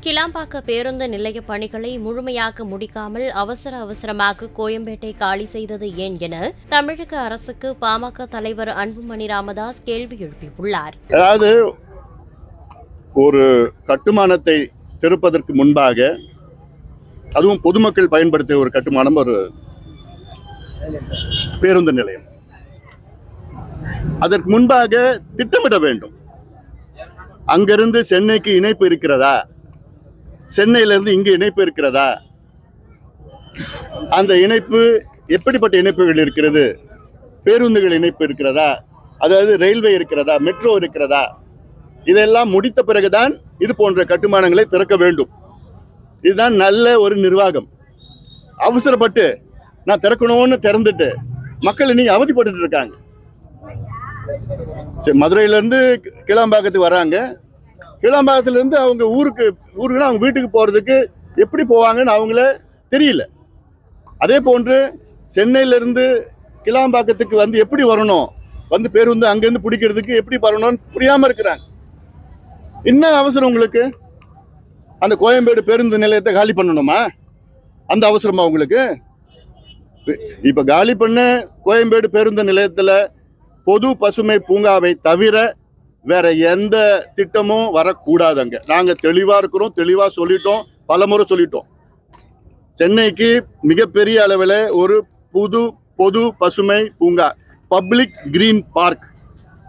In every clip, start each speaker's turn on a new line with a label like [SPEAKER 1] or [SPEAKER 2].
[SPEAKER 1] கிளாம்பாக்க பேருந்து நிலைய பணிகளை முழுமையாக முடிக்காமல் அவசரமாக கோயம்பேட்டை காலி செய்தது ஏன் என தமிழக அரசுக்கு பாமக தலைவர் அன்புமணி ராமதாஸ் கேள்வி எழுப்பியுள்ளார்.
[SPEAKER 2] அதாவது ஒரு கட்டுமானத்தை திறப்பதற்கு முன்பாக, அதுவும் பொதுமக்கள் பயன்படுத்திய ஒரு கட்டுமானம், ஒரு பேருந்து நிலையம், அதற்கு முன்பாக திட்டமிட வேண்டும். அங்கிருந்து சென்னைக்கு இணைப்பு இருக்கிறதா, சென்னையிலிருந்து இங்கு இணைப்பு இருக்கிறதா, அந்த இணைப்பு எப்படிப்பட்ட இணைப்புகள் இருக்கிறது, பேருந்துகள் இணைப்பு இருக்கிறதா, அதாவது ரயில்வே இருக்கிறதா, மெட்ரோ இருக்கிறதா, இதெல்லாம் முடித்த பிறகுதான் இது போன்ற கட்டுமானங்களை திறக்க வேண்டும். இதுதான் நல்ல ஒரு நிர்வாகம். அவசரப்பட்டு நான் திறக்கணும்னு திறந்துட்டு மக்கள் இன்னைக்கு அவதிப்பட்டு இருக்காங்க. மதுரையிலிருந்து கிளாம்பாக்கத்துக்கு வராங்க, கிளாம்பாக்கத்திலிருந்து அவங்க ஊருக்குன்னா அவங்க வீட்டுக்கு போறதுக்கு எப்படி போவாங்கன்னு அவங்கள தெரியல. அதே போன்று சென்னையிலிருந்து கிளாம்பாக்கத்துக்கு வந்து எப்படி வரணும், வந்து பேருந்து அங்கிருந்து பிடிக்கிறதுக்கு எப்படி வரணும்னு புரியாம இருக்கிறாங்க. என்ன அவசரம் உங்களுக்கு? அந்த கோயம்பேடு பேருந்து நிலையத்தை காலி பண்ணணுமா? அந்த அவசரமா உங்களுக்கு? இப்ப காலி பண்ண கோயம்பேடு பேருந்து நிலையத்துல பொது பசுமை பூங்காவை தவிர வேற எந்த திட்டமும் வரக்கூடாதுங்க. நாங்க தெளிவா இருக்கிறோம், தெளிவா சொல்லிட்டோம், பலமுறை சொல்லிட்டோம். சென்னைக்கு மிகப்பெரிய அளவில் ஒரு பொது பசுமை பூங்கா, பப்ளிக் கிரீன் பார்க்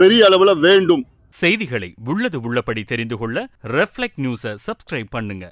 [SPEAKER 2] பெரிய அளவில் வேண்டும்.
[SPEAKER 3] செய்திகளை உள்ளது உள்ளபடி தெரிந்து கொள்ள ரெஃப்ளெக்ட் நியூஸை சப்ஸ்கிரைப் பண்ணுங்க.